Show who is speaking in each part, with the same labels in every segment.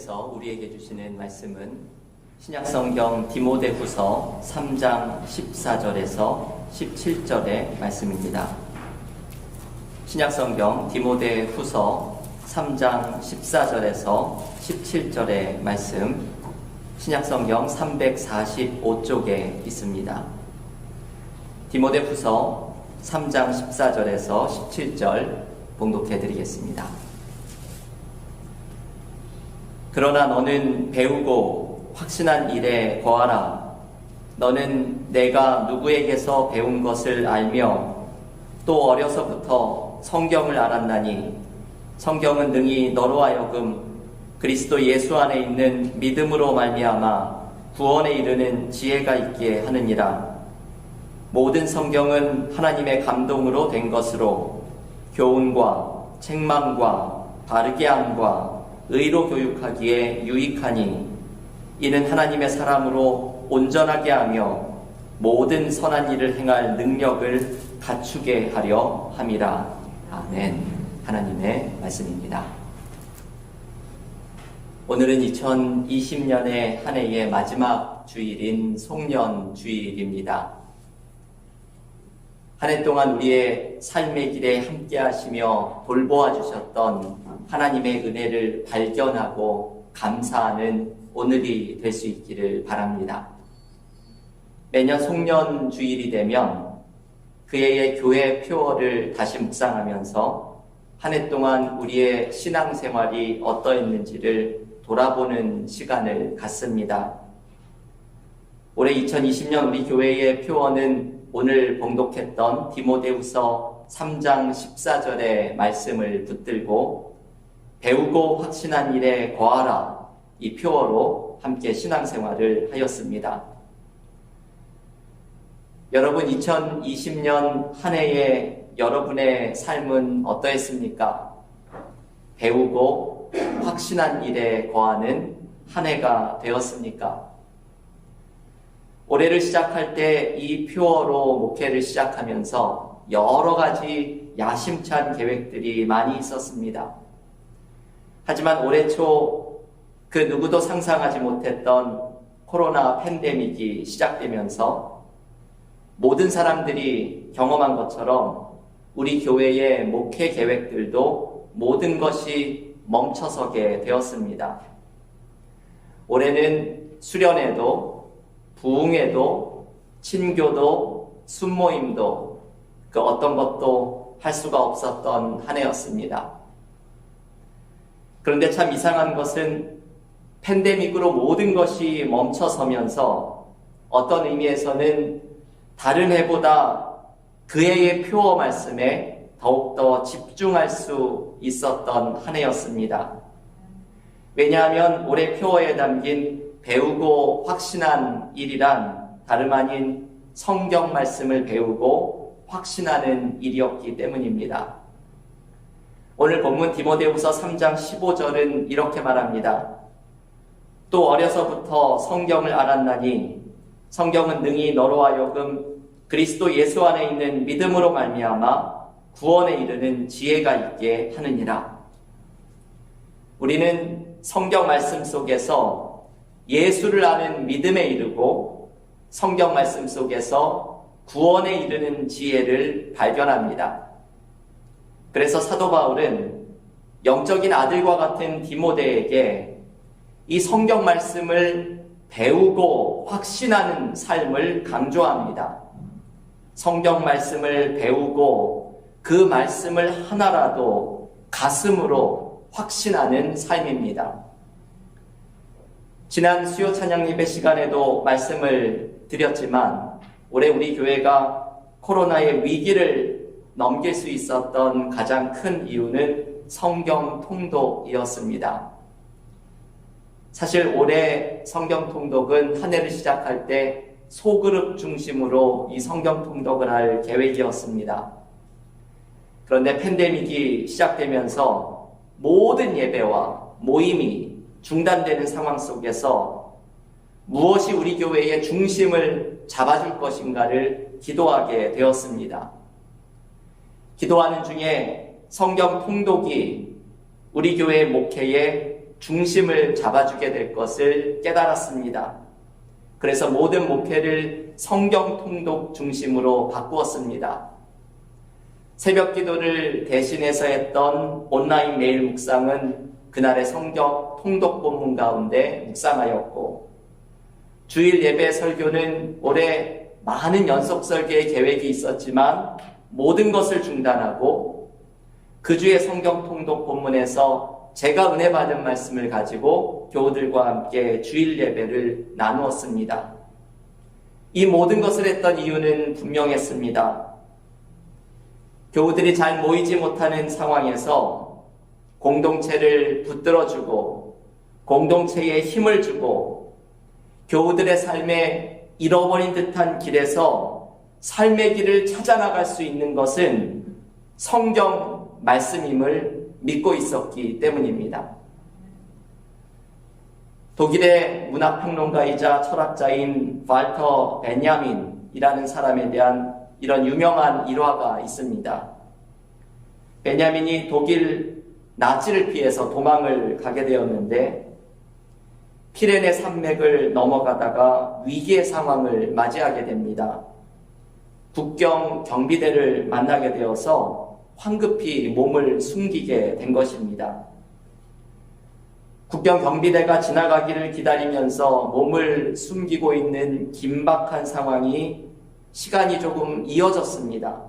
Speaker 1: 하나님께서 우리에게 주시는 말씀은 신약성경 디모데후서 3장 14절에서 17절의 말씀입니다. 신약성경 디모데후서 3장 14절에서 17절의 말씀, 신약성경 345쪽에 있습니다. 디모데후서 3장 14절에서 17절 봉독해 드리겠습니다. 그러나 너는 배우고 확신한 일에 거하라. 너는 내가 누구에게서 배운 것을 알며 또 어려서부터 성경을 알았나니 성경은 능히 너로 하여금 그리스도 예수 안에 있는 믿음으로 말미암아 구원에 이르는 지혜가 있게 하느니라. 모든 성경은 하나님의 감동으로 된 것으로 교훈과 책망과 바르게 함과 의로 교육하기에 유익하니 이는 하나님의 사람으로 온전하게 하며 모든 선한 일을 행할 능력을 갖추게 하려 함이라. 아멘. 하나님의 말씀입니다. 오늘은 2020년의 한 해의 마지막 주일인 송년 주일입니다. 한 해 동안 우리의 삶의 길에 함께 하시며 돌보아 주셨던 하나님의 은혜를 발견하고 감사하는 오늘이 될 수 있기를 바랍니다. 매년 송년 주일이 되면 그 해의 교회 표어를 다시 묵상하면서 한 해 동안 우리의 신앙생활이 어떠했는지를 돌아보는 시간을 갖습니다. 올해 2020년 우리 교회의 표어는 오늘 봉독했던 디모데후서 3장 14절의 말씀을 붙들고 배우고 확신한 일에 거하라, 이 표어로 함께 신앙생활을 하였습니다. 여러분, 2020년 한 해의 여러분의 삶은 어떠했습니까? 배우고 확신한 일에 거하는 한 해가 되었습니까? 올해를 시작할 때 이 표어로 목회를 시작하면서 여러 가지 야심찬 계획들이 많이 있었습니다. 하지만 올해 초 그 누구도 상상하지 못했던 코로나 팬데믹이 시작되면서 모든 사람들이 경험한 것처럼 우리 교회의 목회 계획들도 모든 것이 멈춰서게 되었습니다. 올해는 수련회도 부흥회도 친교도 순모임도 그 어떤 것도 할 수가 없었던 한 해였습니다. 그런데 참 이상한 것은 팬데믹으로 모든 것이 멈춰서면서 어떤 의미에서는 다른 해보다 그 해의 표어 말씀에 더욱더 집중할 수 있었던 한 해였습니다. 왜냐하면 올해 표어에 담긴 배우고 확신한 일이란 다름 아닌 성경 말씀을 배우고 확신하는 일이었기 때문입니다. 오늘 본문 디모데후서 3장 15절은 이렇게 말합니다. 또 어려서부터 성경을 알았나니 성경은 능히 너로 하여금 그리스도 예수 안에 있는 믿음으로 말미암아 구원에 이르는 지혜가 있게 하느니라. 우리는 성경 말씀 속에서 예수를 아는 믿음에 이르고 성경 말씀 속에서 구원에 이르는 지혜를 발견합니다. 그래서 사도 바울은 영적인 아들과 같은 디모데에게 이 성경 말씀을 배우고 확신하는 삶을 강조합니다. 성경 말씀을 배우고 그 말씀을 하나라도 가슴으로 확신하는 삶입니다. 지난 수요 찬양 예배 시간에도 말씀을 드렸지만 올해 우리 교회가 코로나의 위기를 넘길 수 있었던 가장 큰 이유는 성경 통독이었습니다. 사실 올해 성경 통독은 한 해를 시작할 때 소그룹 중심으로 이 성경 통독을 할 계획이었습니다. 그런데 팬데믹이 시작되면서 모든 예배와 모임이 중단되는 상황 속에서 무엇이 우리 교회의 중심을 잡아줄 것인가를 기도하게 되었습니다. 기도하는 중에 성경 통독이 우리 교회 목회의 중심을 잡아주게 될 것을 깨달았습니다. 그래서 모든 목회를 성경 통독 중심으로 바꾸었습니다. 새벽 기도를 대신해서 했던 온라인 메일 묵상은 그날의 성경 통독 본문 가운데 묵상하였고, 주일 예배 설교는 올해 많은 연속 설교의 계획이 있었지만 모든 것을 중단하고 그 주의 성경 통독 본문에서 제가 은혜 받은 말씀을 가지고 교우들과 함께 주일 예배를 나누었습니다. 이 모든 것을 했던 이유는 분명했습니다. 교우들이 잘 모이지 못하는 상황에서 공동체를 붙들어주고 공동체에 힘을 주고 교우들의 삶에 잃어버린 듯한 길에서 삶의 길을 찾아나갈 수 있는 것은 성경 말씀임을 믿고 있었기 때문입니다. 독일의 문학평론가이자 철학자인 발터 베냐민이라는 사람에 대한 이런 유명한 일화가 있습니다. 베냐민이 독일 나치를 피해서 도망을 가게 되었는데 피레네 산맥을 넘어가다가 위기의 상황을 맞이하게 됩니다. 국경 경비대를 만나게 되어서 황급히 몸을 숨기게 된 것입니다. 국경 경비대가 지나가기를 기다리면서 몸을 숨기고 있는 긴박한 상황이 시간이 조금 이어졌습니다.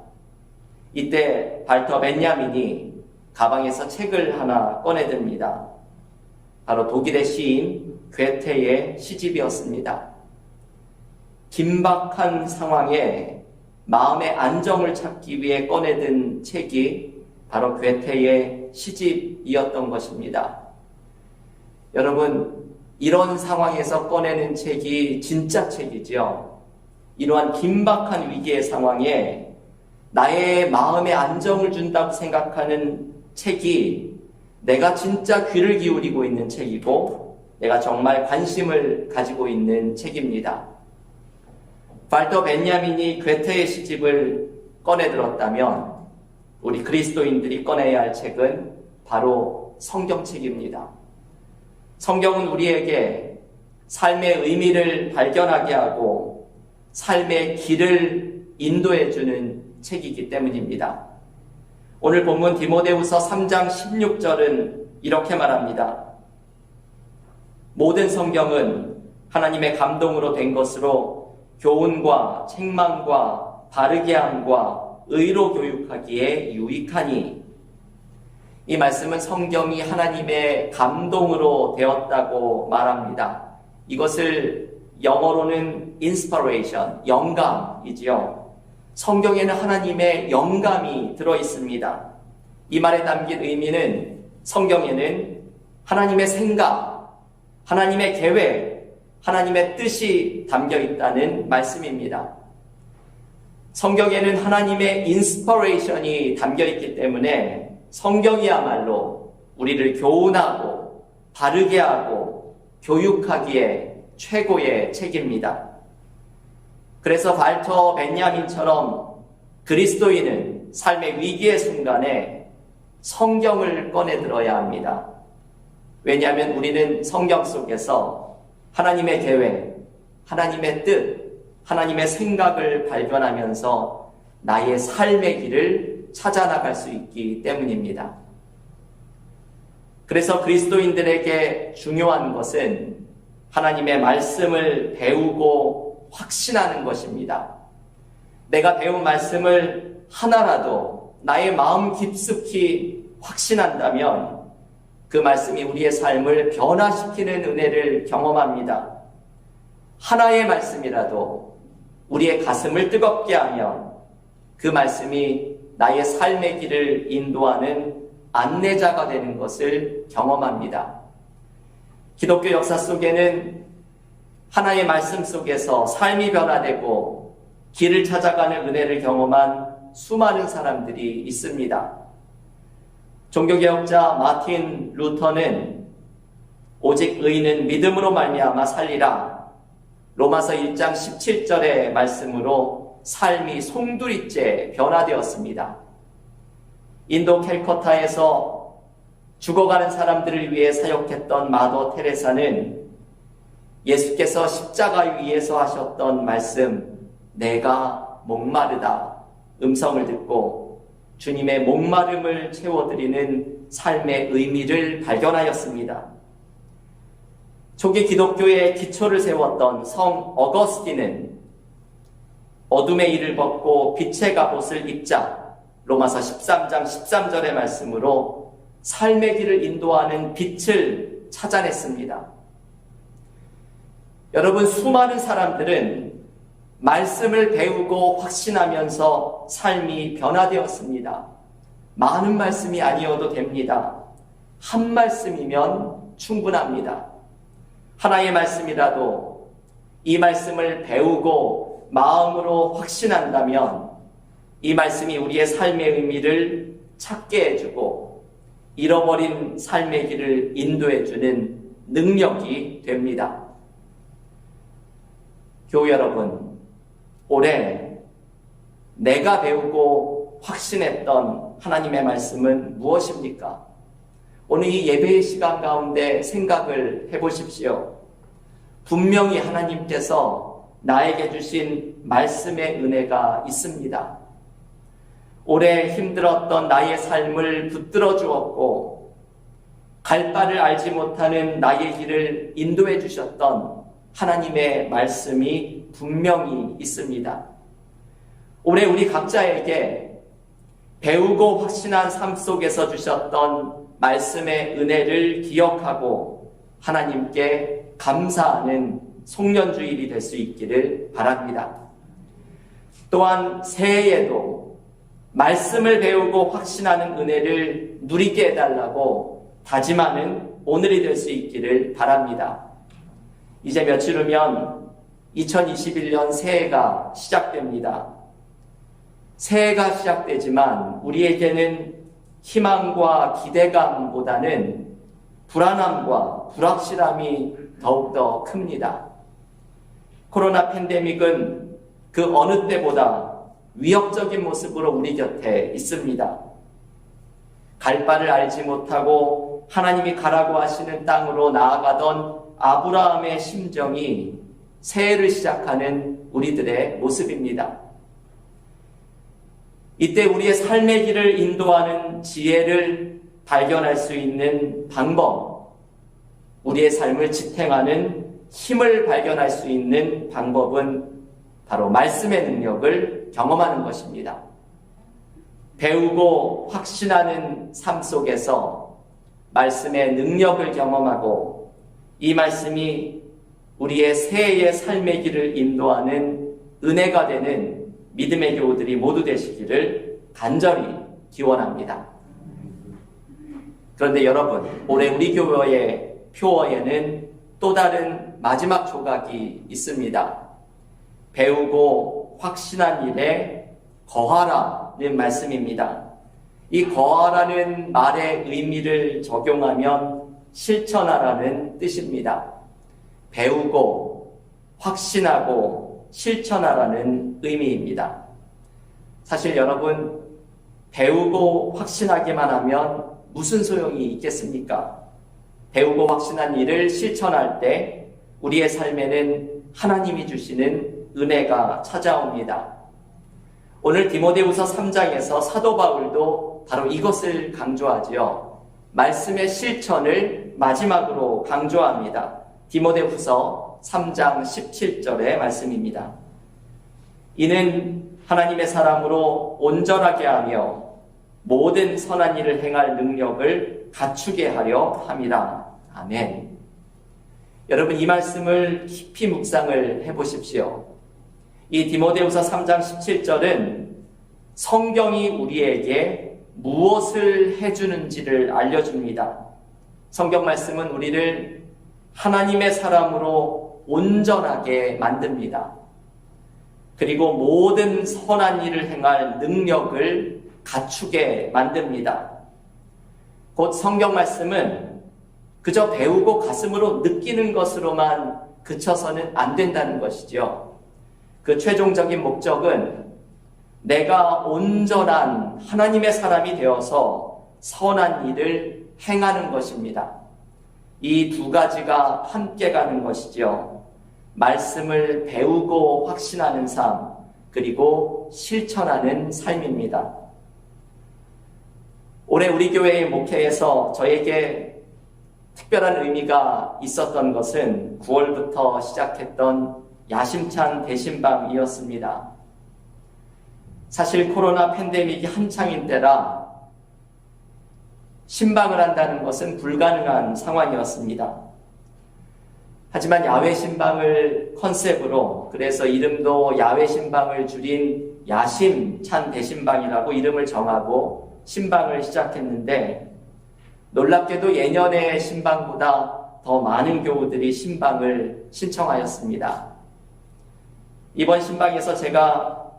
Speaker 1: 이때 발터 벤야민이 가방에서 책을 하나 꺼내듭니다. 바로 독일의 시인 괴테의 시집이었습니다. 긴박한 상황에 마음의 안정을 찾기 위해 꺼내든 책이 바로 괴테의 시집이었던 것입니다. 여러분, 이런 상황에서 꺼내는 책이 진짜 책이지요. 이러한 긴박한 위기의 상황에 나의 마음에 안정을 준다고 생각하는 책이 내가 진짜 귀를 기울이고 있는 책이고 내가 정말 관심을 가지고 있는 책입니다. 발터 벤야민이 괴테의 시집을 꺼내들었다면 우리 그리스도인들이 꺼내야 할 책은 바로 성경책입니다. 성경은 우리에게 삶의 의미를 발견하게 하고 삶의 길을 인도해주는 책이기 때문입니다. 오늘 본문 디모데후서 3장 16절은 이렇게 말합니다. 모든 성경은 하나님의 감동으로 된 것으로 교훈과 책망과 바르게 함과 의로 교육하기에 유익하니. 이 말씀은 성경이 하나님의 감동으로 되었다고 말합니다. 이것을 영어로는 inspiration, 영감이지요. 성경에는 하나님의 영감이 들어있습니다. 이 말에 담긴 의미는 성경에는 하나님의 생각, 하나님의 계획, 하나님의 뜻이 담겨 있다는 말씀입니다. 성경에는 하나님의 인스퍼레이션이 담겨 있기 때문에 성경이야말로 우리를 교훈하고 바르게 하고 교육하기에 최고의 책입니다. 그래서 발터 벤야민처럼 그리스도인은 삶의 위기의 순간에 성경을 꺼내들어야 합니다. 왜냐하면 우리는 성경 속에서 하나님의 계획, 하나님의 뜻, 하나님의 생각을 발견하면서 나의 삶의 길을 찾아나갈 수 있기 때문입니다. 그래서 그리스도인들에게 중요한 것은 하나님의 말씀을 배우고 확신하는 것입니다. 내가 배운 말씀을 하나라도 나의 마음 깊숙이 확신한다면 그 말씀이 우리의 삶을 변화시키는 은혜를 경험합니다. 하나의 말씀이라도 우리의 가슴을 뜨겁게 하면 그 말씀이 나의 삶의 길을 인도하는 안내자가 되는 것을 경험합니다. 기독교 역사 속에는 하나의 말씀 속에서 삶이 변화되고 길을 찾아가는 은혜를 경험한 수많은 사람들이 있습니다. 종교개혁자 마틴 루터는 오직 의인은 믿음으로 말미암아 살리라, 로마서 1장 17절의 말씀으로 삶이 송두리째 변화되었습니다. 인도 캘커타에서 죽어가는 사람들을 위해 사역했던 마더 테레사는 예수께서 십자가 위에서 하셨던 말씀, 내가 목마르다 음성을 듣고 주님의 목마름을 채워드리는 삶의 의미를 발견하였습니다. 초기 기독교의 기초를 세웠던 성 어거스틴은 어둠의 일을 벗고 빛의 갑옷을 입자, 로마서 13장 13절의 말씀으로 삶의 길을 인도하는 빛을 찾아냈습니다. 여러분, 수많은 사람들은 말씀을 배우고 확신하면서 삶이 변화되었습니다. 많은 말씀이 아니어도 됩니다. 한 말씀이면 충분합니다. 하나의 말씀이라도 이 말씀을 배우고 마음으로 확신한다면 이 말씀이 우리의 삶의 의미를 찾게 해주고 잃어버린 삶의 길을 인도해주는 능력이 됩니다. 교우 여러분, 올해 내가 배우고 확신했던 하나님의 말씀은 무엇입니까? 오늘 이 예배의 시간 가운데 생각을 해보십시오. 분명히 하나님께서 나에게 주신 말씀의 은혜가 있습니다. 올해 힘들었던 나의 삶을 붙들어 주었고 갈 바를 알지 못하는 나의 길을 인도해 주셨던 하나님의 말씀이 분명히 있습니다. 올해 우리 각자에게 배우고 확신한 삶 속에서 주셨던 말씀의 은혜를 기억하고 하나님께 감사하는 송년주일이 될 수 있기를 바랍니다. 또한 새해에도 말씀을 배우고 확신하는 은혜를 누리게 해달라고 다짐하는 오늘이 될 수 있기를 바랍니다. 이제 며칠 후면 2021년 새해가 시작됩니다. 새해가 시작되지만 우리에게는 희망과 기대감보다는 불안함과 불확실함이 더욱더 큽니다. 코로나 팬데믹은 그 어느 때보다 위협적인 모습으로 우리 곁에 있습니다. 갈 바를 알지 못하고 하나님이 가라고 하시는 땅으로 나아가던 아브라함의 심정이 새해를 시작하는 우리들의 모습입니다. 이때 우리의 삶의 길을 인도하는 지혜를 발견할 수 있는 방법, 우리의 삶을 지탱하는 힘을 발견할 수 있는 방법은 바로 말씀의 능력을 경험하는 것입니다. 배우고 확신하는 삶 속에서 말씀의 능력을 경험하고 이 말씀이 우리의 새해의 삶의 길을 인도하는 은혜가 되는 믿음의 교우들이 모두 되시기를 간절히 기원합니다. 그런데 여러분, 올해 우리 교회의 표어에는 또 다른 마지막 조각이 있습니다. 배우고 확신한 일에 거하라는 말씀입니다. 이 거하라는 말의 의미를 적용하면 실천하라는 뜻입니다. 배우고 확신하고 실천하라는 의미입니다. 사실 여러분, 배우고 확신하기만 하면 무슨 소용이 있겠습니까? 배우고 확신한 일을 실천할 때 우리의 삶에는 하나님이 주시는 은혜가 찾아옵니다. 오늘 디모데후서 3장에서 사도 바울도 바로 이것을 강조하지요. 말씀의 실천을 마지막으로 강조합니다. 디모데후서 3장 17절의 말씀입니다. 이는 하나님의 사람으로 온전하게 하며 모든 선한 일을 행할 능력을 갖추게 하려 함이라. 아멘. 여러분, 이 말씀을 깊이 묵상을 해보십시오. 이 디모데후서 3장 17절은 성경이 우리에게 무엇을 해주는지를 알려줍니다. 성경 말씀은 우리를 하나님의 사람으로 온전하게 만듭니다. 그리고 모든 선한 일을 행할 능력을 갖추게 만듭니다. 곧 성경 말씀은 그저 배우고 가슴으로 느끼는 것으로만 그쳐서는 안 된다는 것이죠. 그 최종적인 목적은 내가 온전한 하나님의 사람이 되어서 선한 일을 행하는 것입니다. 이 두 가지가 함께 가는 것이죠. 말씀을 배우고 확신하는 삶, 그리고 실천하는 삶입니다. 올해 우리 교회의 목회에서 저에게 특별한 의미가 있었던 것은 9월부터 시작했던 야심찬 대신방이었습니다. 사실 코로나 팬데믹이 한창인 때라 신방을 한다는 것은 불가능한 상황이었습니다. 하지만 야외 신방을 컨셉으로, 그래서 이름도 야외 신방을 줄인 야심찬 대신방이라고 이름을 정하고 신방을 시작했는데, 놀랍게도 예년의 신방보다 더 많은 교우들이 신방을 신청하였습니다. 이번 신방에서 제가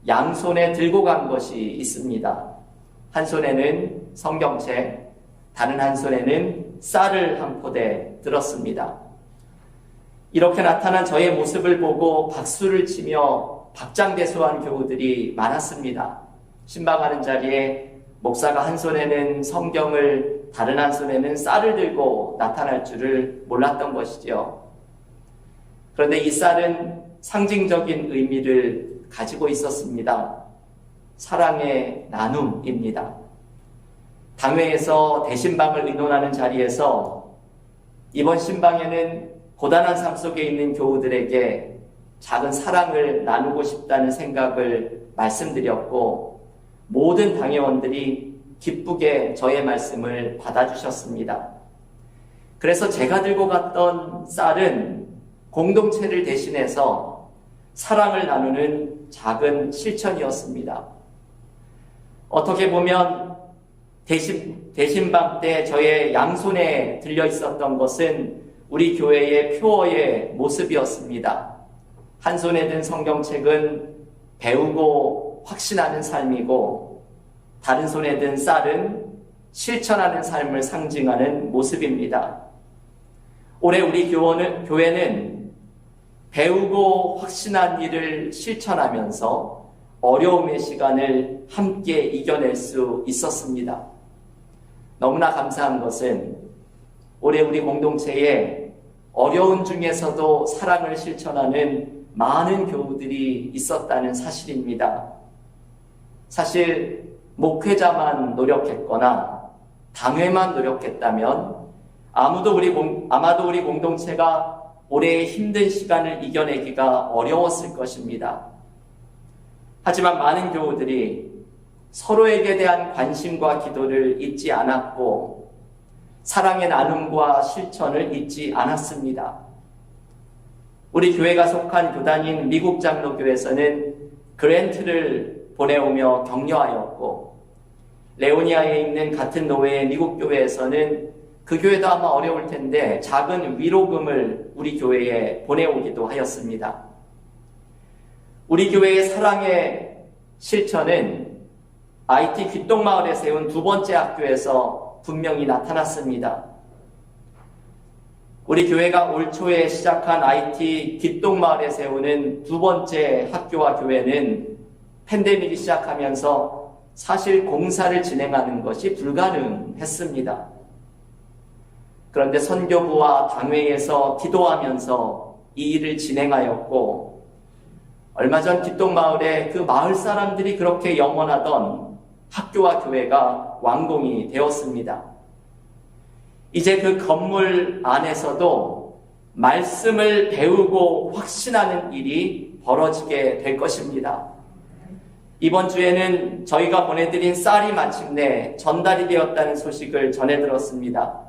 Speaker 1: 양손에 들고 간 것이 있습니다. 한 손에는 성경책, 다른 한 손에는 쌀을 한 포대 들었습니다. 이렇게 나타난 저의 모습을 보고 박수를 치며 박장대소한 교우들이 많았습니다. 신방하는 자리에 목사가 한 손에는 성경을, 다른 한 손에는 쌀을 들고 나타날 줄을 몰랐던 것이죠. 그런데 이 쌀은 상징적인 의미를 가지고 있었습니다. 사랑의 나눔입니다. 당회에서 대신방을 의논하는 자리에서 이번 신방에는 고단한 삶 속에 있는 교우들에게 작은 사랑을 나누고 싶다는 생각을 말씀드렸고, 모든 당회원들이 기쁘게 저의 말씀을 받아주셨습니다. 그래서 제가 들고 갔던 쌀은 공동체를 대신해서 사랑을 나누는 작은 실천이었습니다. 어떻게 보면 대신방 때 저의 양손에 들려 있었던 것은 우리 교회의 표어의 모습이었습니다. 한 손에 든 성경책은 배우고 확신하는 삶이고, 다른 손에 든 쌀은 실천하는 삶을 상징하는 모습입니다. 올해 우리 교회는 배우고 확신한 일을 실천하면서 어려움의 시간을 함께 이겨낼 수 있었습니다. 너무나 감사한 것은 올해 우리 공동체에 어려운 중에서도 사랑을 실천하는 많은 교우들이 있었다는 사실입니다. 사실 목회자만 노력했거나 당회만 노력했다면 아마도 우리 공동체가 올해의 힘든 시간을 이겨내기가 어려웠을 것입니다. 하지만 많은 교우들이 서로에게 대한 관심과 기도를 잊지 않았고, 사랑의 나눔과 실천을 잊지 않았습니다. 우리 교회가 속한 교단인 미국 장로교에서는 그랜트를 보내오며 격려하였고, 레오니아에 있는 같은 노회의 미국 교회에서는 그 교회도 아마 어려울 텐데 작은 위로금을 우리 교회에 보내오기도 하였습니다. 우리 교회의 사랑의 실천은 IT 귀동마을에 세운 두 번째 학교에서 분명히 나타났습니다. 우리 교회가 올 초에 시작한 IT 귀동마을에 세우는 두 번째 학교와 교회는 팬데믹이 시작하면서 사실 공사를 진행하는 것이 불가능했습니다. 그런데 선교부와 당회에서 기도하면서 이 일을 진행하였고, 얼마 전 귀동마을에 그 마을 사람들이 그렇게 염원하던 학교와 교회가 완공이 되었습니다. 이제 그 건물 안에서도 말씀을 배우고 확신하는 일이 벌어지게 될 것입니다. 이번 주에는 저희가 보내드린 쌀이 마침내 전달이 되었다는 소식을 전해 들었습니다.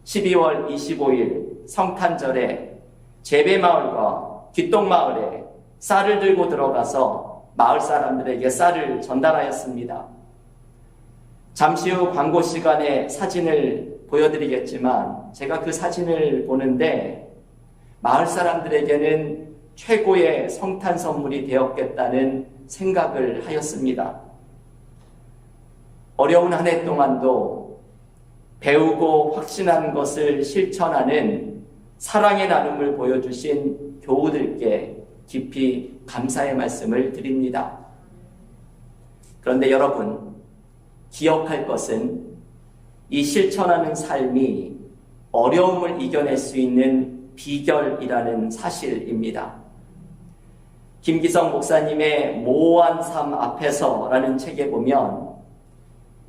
Speaker 1: 12월 25일 성탄절에 제배마을과 귀동마을에 쌀을 들고 들어가서 마을 사람들에게 쌀을 전달하였습니다. 잠시 후 광고 시간에 사진을 보여드리겠지만, 제가 그 사진을 보는데 마을 사람들에게는 최고의 성탄 선물이 되었겠다는 생각을 하였습니다. 어려운 한 해 동안도 배우고 확신한 것을 실천하는 사랑의 나눔을 보여주신 교우들께 깊이 감사의 말씀을 드립니다. 그런데 여러분, 기억할 것은 이 실천하는 삶이 어려움을 이겨낼 수 있는 비결이라는 사실입니다. 김기성 목사님의 모호한 삶 앞에서라는 책에 보면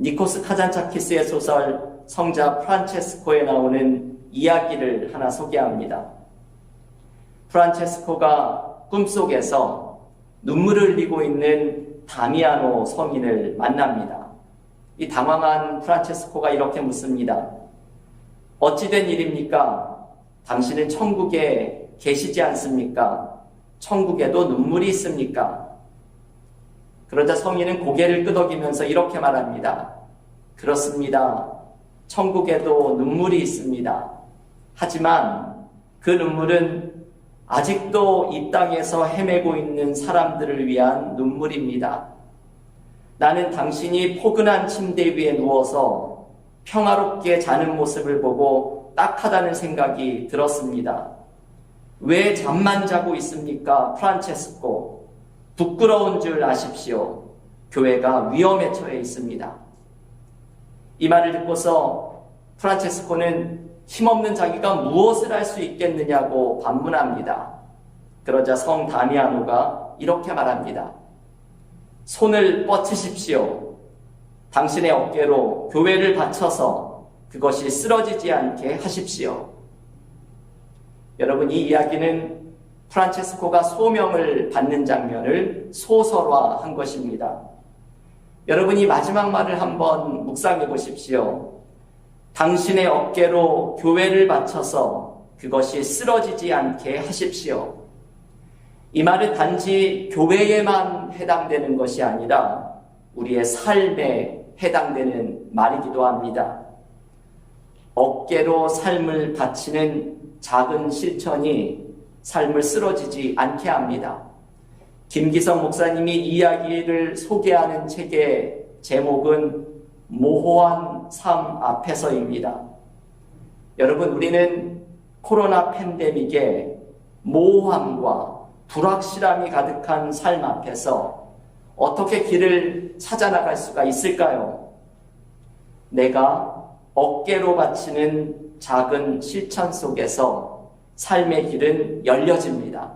Speaker 1: 니코스 카잔차키스의 소설 성자 프란체스코에 나오는 이야기를 하나 소개합니다. 프란체스코가 꿈속에서 눈물을 흘리고 있는 다미아노 서민을 만납니다. 이 당황한 프란체스코가 이렇게 묻습니다. 어찌된 일입니까? 당신은 천국에 계시지 않습니까? 천국에도 눈물이 있습니까? 그러자 서민은 고개를 끄덕이면서 이렇게 말합니다. 그렇습니다. 천국에도 눈물이 있습니다. 하지만 그 눈물은 아직도 이 땅에서 헤매고 있는 사람들을 위한 눈물입니다. 나는 당신이 포근한 침대 위에 누워서 평화롭게 자는 모습을 보고 딱하다는 생각이 들었습니다. 왜 잠만 자고 있습니까? 프란체스코. 부끄러운 줄 아십시오. 교회가 위험에 처해 있습니다. 이 말을 듣고서 프란체스코는 힘없는 자기가 무엇을 할 수 있겠느냐고 반문합니다. 그러자 성 다미아노가 이렇게 말합니다. 손을 뻗치십시오. 당신의 어깨로 교회를 받쳐서 그것이 쓰러지지 않게 하십시오. 여러분, 이 이야기는 프란체스코가 소명을 받는 장면을 소설화한 것입니다. 여러분, 이 마지막 말을 한번 묵상해 보십시오. 당신의 어깨로 교회를 받쳐서 그것이 쓰러지지 않게 하십시오. 이 말은 단지 교회에만 해당되는 것이 아니라 우리의 삶에 해당되는 말이기도 합니다. 어깨로 삶을 바치는 작은 실천이 삶을 쓰러지지 않게 합니다. 김기성 목사님이 이야기를 소개하는 책의 제목은 모호한 삶 앞에서입니다. 여러분, 우리는 코로나 팬데믹의 모호함과 불확실함이 가득한 삶 앞에서 어떻게 길을 찾아나갈 수가 있을까요? 내가 어깨로 바치는 작은 실천 속에서 삶의 길은 열려집니다.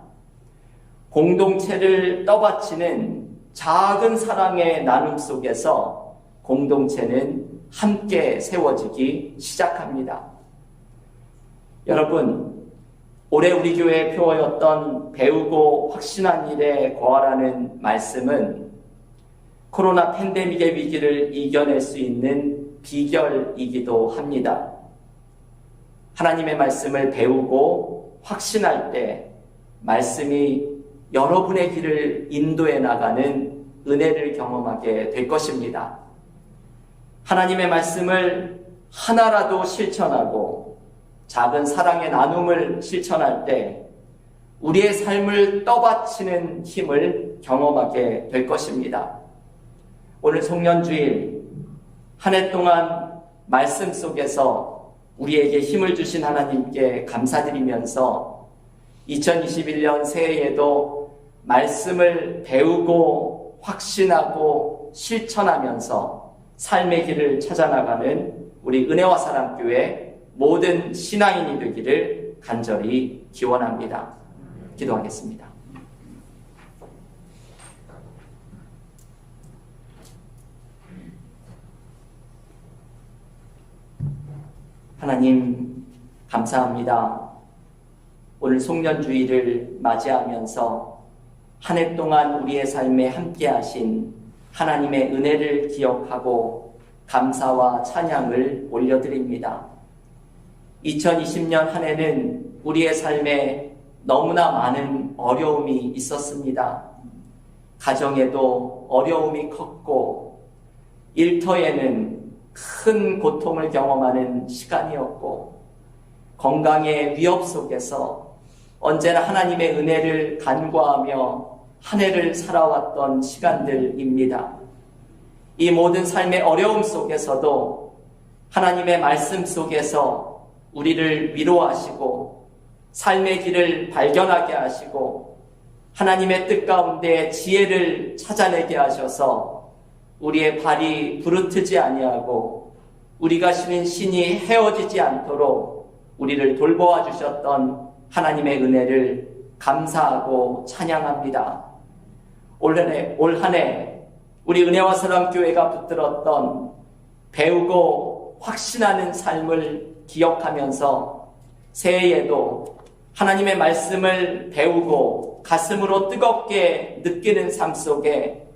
Speaker 1: 공동체를 떠받치는 작은 사랑의 나눔 속에서 공동체는 함께 세워지기 시작합니다. 여러분, 올해 우리 교회의 표어였던 배우고 확신한 일에 거하라는 말씀은 코로나 팬데믹의 위기를 이겨낼 수 있는 비결이기도 합니다. 하나님의 말씀을 배우고 확신할 때 말씀이 여러분의 길을 인도해 나가는 은혜를 경험하게 될 것입니다. 하나님의 말씀을 하나라도 실천하고 작은 사랑의 나눔을 실천할 때 우리의 삶을 떠받치는 힘을 경험하게 될 것입니다. 오늘 송년주일 한 해 동안 말씀 속에서 우리에게 힘을 주신 하나님께 감사드리면서 2021년 새해에도 말씀을 배우고 확신하고 실천하면서 삶의 길을 찾아나가는 우리 은혜와 사랑교회 모든 신앙인이 되기를 간절히 기원합니다. 기도하겠습니다. 하나님, 감사합니다. 오늘 송년주일을 맞이하면서 한 해 동안 우리의 삶에 함께 하신 하나님의 은혜를 기억하고 감사와 찬양을 올려드립니다. 2020년 한 해는 우리의 삶에 너무나 많은 어려움이 있었습니다. 가정에도 어려움이 컸고 일터에는 큰 고통을 경험하는 시간이었고 건강의 위협 속에서 언제나 하나님의 은혜를 간구하며 한 해를 살아왔던 시간들입니다. 이 모든 삶의 어려움 속에서도 하나님의 말씀 속에서 우리를 위로하시고 삶의 길을 발견하게 하시고 하나님의 뜻 가운데 지혜를 찾아내게 하셔서 우리의 발이 부르트지 아니하고 우리가 신인 신이 헤어지지 않도록 우리를 돌보아 주셨던 하나님의 은혜를 감사하고 찬양합니다. 올 한 해 우리 은혜와 사랑 교회가 붙들었던 배우고 확신하는 삶을 기억하면서 새해에도 하나님의 말씀을 배우고 가슴으로 뜨겁게 느끼는 삶 속에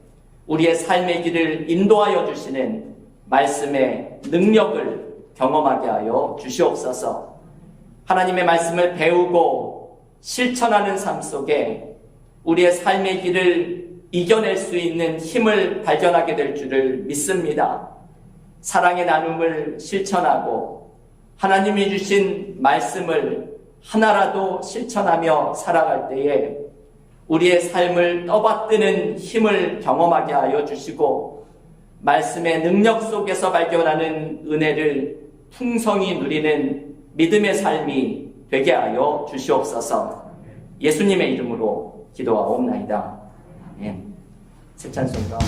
Speaker 1: 우리의 삶의 길을 인도하여 주시는 말씀의 능력을 경험하게 하여 주시옵소서. 하나님의 말씀을 배우고 실천하는 삶 속에 우리의 삶의 길을 이겨낼 수 있는 힘을 발견하게 될 줄을 믿습니다. 사랑의 나눔을 실천하고 하나님이 주신 말씀을 하나라도 실천하며 살아갈 때에 우리의 삶을 떠받드는 힘을 경험하게 하여 주시고 말씀의 능력 속에서 발견하는 은혜를 풍성히 누리는 믿음의 삶이 되게 하여 주시옵소서. 예수님의 이름으로 기도하옵나이다. 아멘. 새 찬송가